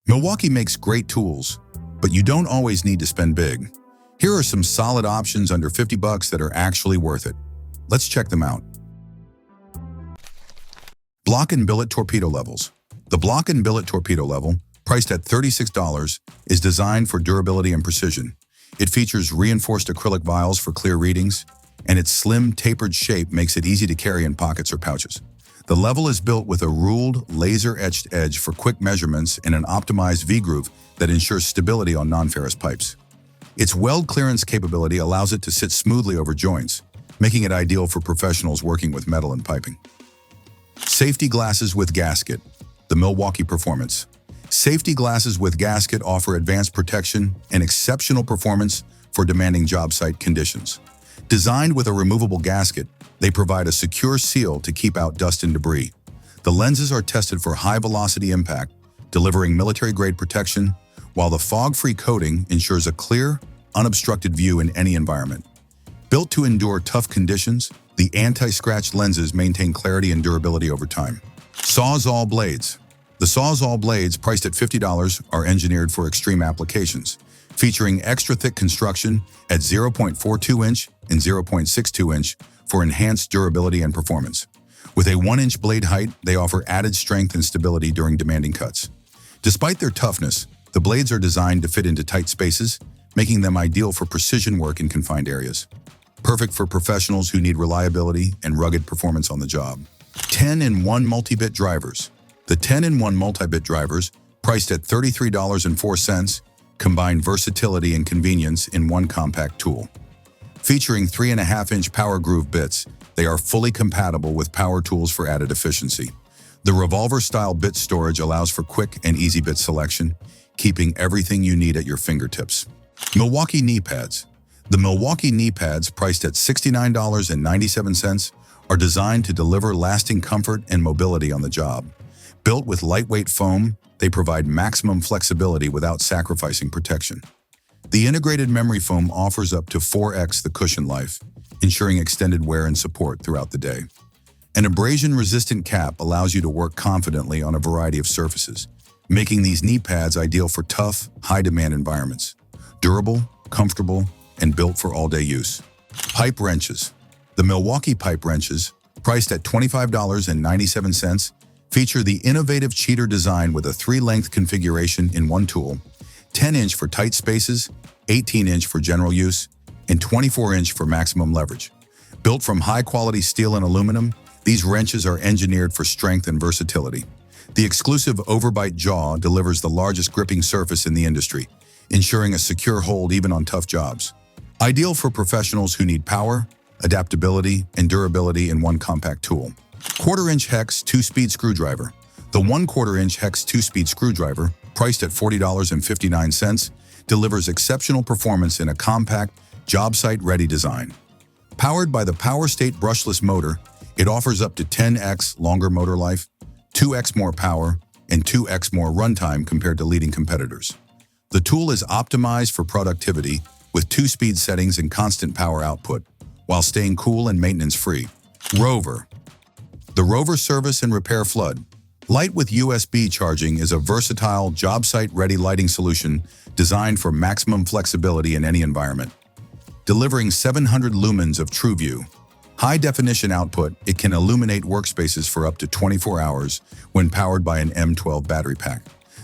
Milwaukee makes great tools, but you don't always need to spend big. Here are some solid options under 50 bucks that are actually worth it. Let's check them out. Block and Billet Torpedo Levels. The Block and Billet Torpedo Level, priced at $36, is designed for durability and precision. It features reinforced acrylic vials for clear readings, and its slim, tapered shape makes it easy to carry in pockets or pouches. The level is built with a ruled, laser-etched edge for quick measurements and an optimized V-groove that ensures stability on non-ferrous pipes. Its weld clearance capability allows it to sit smoothly over joints, making it ideal for professionals working with metal and piping. Safety Glasses with Gasket. The Milwaukee Performance. Safety glasses with gasket offer advanced protection and exceptional performance for demanding job site conditions. Designed with a removable gasket, they provide a secure seal to keep out dust and debris. The lenses are tested for high-velocity impact, delivering military-grade protection, while the fog-free coating ensures a clear, unobstructed view in any environment. Built to endure tough conditions, the anti-scratch lenses maintain clarity and durability over time. SAWZALL Blades. The SAWZALL blades, priced at $50, are engineered for extreme applications, featuring extra-thick construction at 0.42-inch and 0.62-inch for enhanced durability and performance. With a 1-inch blade height, they offer added strength and stability during demanding cuts. Despite their toughness, the blades are designed to fit into tight spaces, making them ideal for precision work in confined areas. Perfect for professionals who need reliability and rugged performance on the job. 10-in-1 MultiBit drivers. The 10-in-1 MultiBit drivers, priced at $33.04, combine versatility and convenience in one compact tool. Featuring 3.5-inch power groove bits, they are fully compatible with power tools for added efficiency. The revolver-style bit storage allows for quick and easy bit selection, keeping everything you need at your fingertips. Milwaukee Knee Pads. The Milwaukee knee pads, priced at $69.97, are designed to deliver lasting comfort and mobility on the job. Built with lightweight foam, they provide maximum flexibility without sacrificing protection. The integrated memory foam offers up to 4x the cushion life, ensuring extended wear and support throughout the day. An abrasion-resistant cap allows you to work confidently on a variety of surfaces, making these knee pads ideal for tough, high-demand environments. Durable, comfortable, and built for all-day use. Pipe wrenches. The Milwaukee pipe wrenches, priced at $25.97, feature the innovative cheater design with a 3-length configuration in one tool, 10-inch for tight spaces, 18-inch for general use, and 24-inch for maximum leverage. Built from high-quality steel and aluminum, these wrenches are engineered for strength and versatility. The exclusive overbite jaw delivers the largest gripping surface in the industry, ensuring a secure hold even on tough jobs. Ideal for professionals who need power, adaptability, and durability in one compact tool. 1/4-inch hex 2-speed screwdriver. The 1/4-inch hex 2-speed screwdriver, priced at $40.59, delivers exceptional performance in a compact, job site-ready design. Powered by the Power State brushless motor, it offers up to 10x longer motor life, 2x more power, and 2x more runtime compared to leading competitors. The tool is optimized for productivity with 2-speed settings and constant power output, while staying cool and maintenance-free. ROVER. The ROVER Service and Repair Flood. Light with USB charging is a versatile, job site-ready lighting solution designed for maximum flexibility in any environment. Delivering 700 lumens of TrueView. High-definition output, it can illuminate workspaces for up to 24 hours when powered by an M12 battery pack.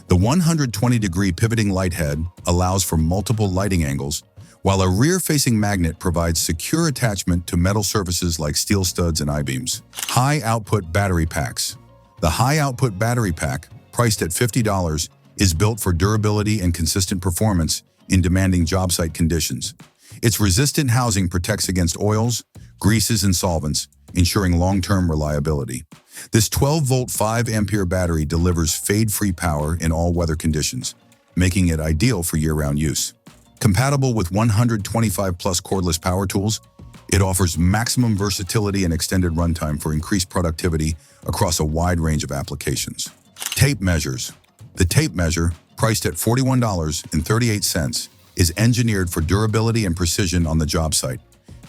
The 120-degree pivoting light head allows for multiple lighting angles, while a rear-facing magnet provides secure attachment to metal surfaces like steel studs and I-beams. High-output battery packs. The high-output battery pack, priced at $50, is built for durability and consistent performance in demanding job site conditions. Its resistant housing protects against oils, greases, and solvents, ensuring long-term reliability. This 12-volt 5-ampere battery delivers fade-free power in all weather conditions, making it ideal for year-round use. Compatible with 125-plus cordless power tools, it offers maximum versatility and extended runtime for increased productivity across a wide range of applications. Tape measures. The tape measure, priced at $41.38, is engineered for durability and precision on the job site.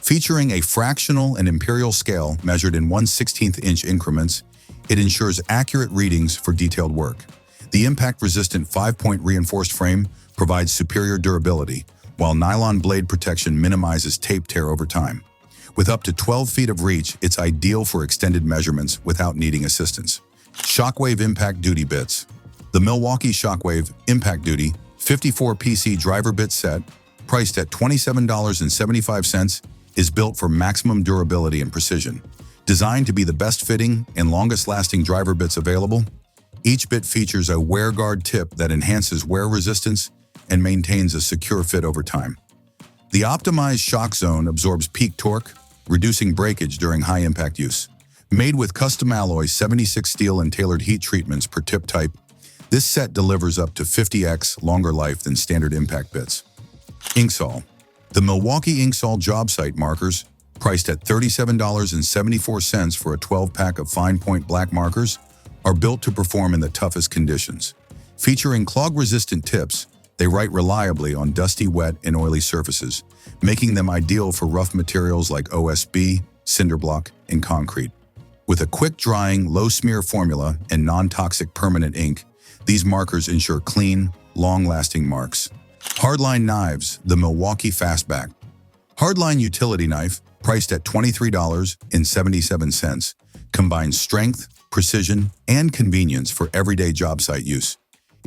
Featuring a fractional and imperial scale measured in 1/16-inch increments, it ensures accurate readings for detailed work. The impact-resistant 5-point reinforced frame provides superior durability, while nylon blade protection minimizes tape tear over time. With up to 12 feet of reach, it's ideal for extended measurements without needing assistance. Shockwave Impact Duty Bits. The Milwaukee Shockwave Impact Duty 54 PC driver bit set, priced at $27.75, is built for maximum durability and precision. Designed to be the best-fitting and longest-lasting driver bits available, each bit features a wear guard tip that enhances wear resistance and maintains a secure fit over time. The optimized shock zone absorbs peak torque, reducing breakage during high-impact use. Made with custom alloy 76 steel and tailored heat treatments per tip type, this set delivers up to 50x longer life than standard impact bits. Inkzall. The Milwaukee Inkzall Jobsite markers, priced at $37.74 for a 12-pack of fine-point black markers, are built to perform in the toughest conditions. Featuring clog-resistant tips, they write reliably on dusty, wet, and oily surfaces, making them ideal for rough materials like OSB, cinder block, and concrete. With a quick-drying, low-smear formula and non-toxic permanent ink, these markers ensure clean, long-lasting marks. Hardline Knives, the Milwaukee Fastback. Hardline utility knife, priced at $23.77, combines strength, precision, and convenience for everyday job site use.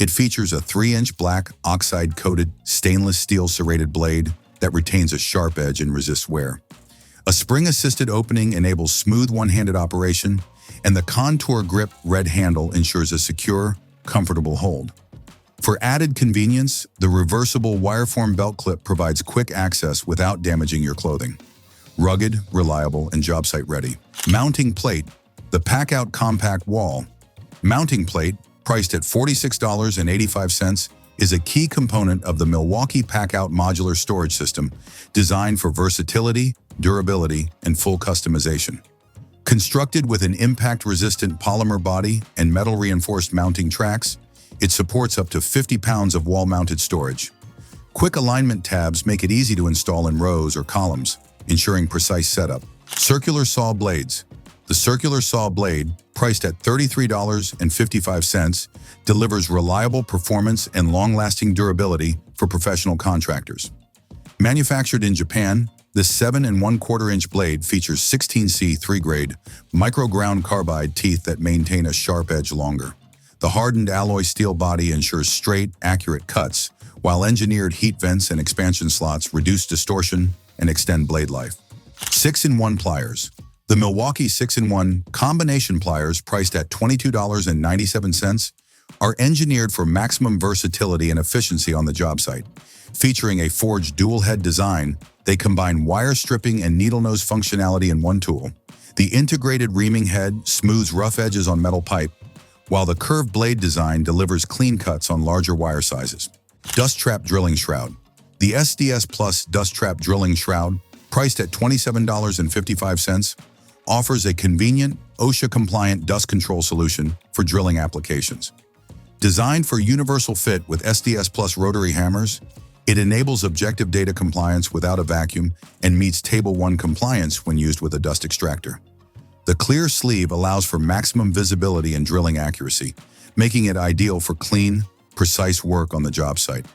It features a 3-inch black oxide-coated stainless steel serrated blade that retains a sharp edge and resists wear. A spring-assisted opening enables smooth one-handed operation, and the contour grip red handle ensures a secure, comfortable hold. For added convenience, the reversible wire-form belt clip provides quick access without damaging your clothing. Rugged, reliable, and job site ready. Mounting plate. The Pack-Out Compact Wall mounting plate, priced at $46.85, is a key component of the Milwaukee Pack-Out modular storage system, designed for versatility, durability, and full customization. Constructed with an impact-resistant polymer body and metal-reinforced mounting tracks, it supports up to 50 pounds of wall-mounted storage. Quick alignment tabs make it easy to install in rows or columns, ensuring precise setup. Circular saw blades. The circular saw blade, priced at $33.55, delivers reliable performance and long-lasting durability for professional contractors. Manufactured in Japan, this 7 1/4-inch blade features 16C 3-grade micro-ground carbide teeth that maintain a sharp edge longer. The hardened alloy steel body ensures straight, accurate cuts, while engineered heat vents and expansion slots reduce distortion and extend blade life. 6-in-1 pliers. The Milwaukee 6-in-1 combination pliers, priced at $22.97, are engineered for maximum versatility and efficiency on the job site. Featuring a forged dual-head design, they combine wire stripping and needle nose functionality in one tool. The integrated reaming head smooths rough edges on metal pipe, while the curved blade design delivers clean cuts on larger wire sizes. Dust Trap Drilling Shroud. The SDS Plus Dust Trap Drilling Shroud, priced at $27.55, offers a convenient, OSHA-compliant dust control solution for drilling applications. Designed for universal fit with SDS Plus rotary hammers, it enables objective data compliance without a vacuum and meets Table 1 compliance when used with a dust extractor. The clear sleeve allows for maximum visibility and drilling accuracy, making it ideal for clean, precise work on the job site.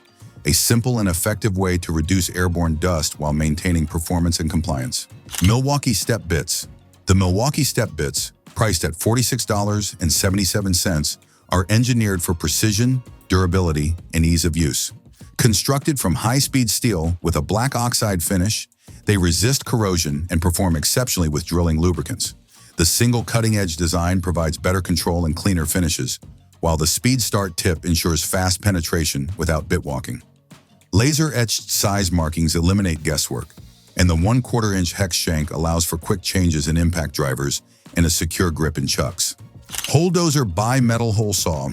A simple and effective way to reduce airborne dust while maintaining performance and compliance. Milwaukee Step Bits. The Milwaukee Step Bits, priced at $46.77, are engineered for precision, durability, and ease of use. Constructed from high-speed steel with a black oxide finish, they resist corrosion and perform exceptionally with drilling lubricants. The single cutting-edge design provides better control and cleaner finishes, while the Speed Start tip ensures fast penetration without bit walking. Laser-etched size markings eliminate guesswork, and the 1/4-inch hex shank allows for quick changes in impact drivers and a secure grip in chucks. HoleDozer Bi-Metal Hole Saw.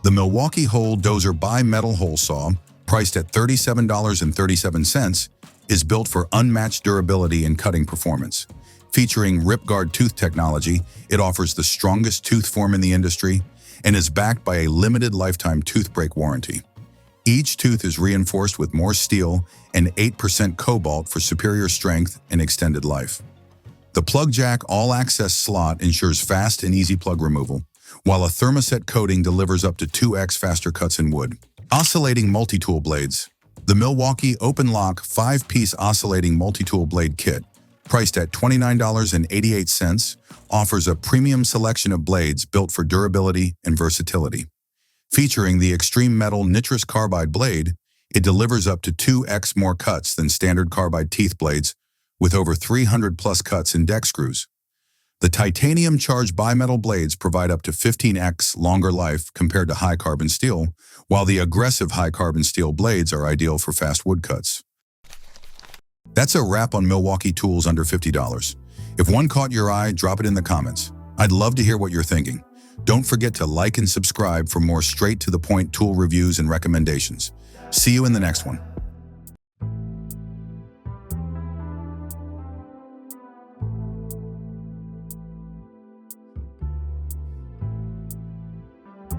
The MilwaukeeHoleDozer Bi-Metal Hole Saw, priced at $37.37, is built for unmatched durability and cutting performance. Featuring rip-guard tooth technology, it offers the strongest tooth form in the industry and is backed by a limited lifetime tooth break warranty. Each tooth is reinforced with more steel and 8% cobalt for superior strength and extended life. The plug jack all-access slot ensures fast and easy plug removal, while a thermoset coating delivers up to 2x faster cuts in wood. Oscillating multi-tool blades. The Milwaukee Open Lock 5-piece oscillating multi-tool blade kit, priced at $29.88, offers a premium selection of blades built for durability and versatility. Featuring the extreme metal nitrous carbide blade, it delivers up to 2x more cuts than standard carbide teeth blades, with over 300 plus cuts in deck screws. The titanium charged bimetal blades provide up to 15x longer life compared to high carbon steel, while the aggressive high carbon steel blades are ideal for fast wood cuts. That's a wrap on Milwaukee tools under $50. If one caught your eye, drop it in the comments. I'd love to hear what you're thinking. Don't forget to like and subscribe for more straight-to-the-point tool reviews and recommendations. See you in the next one.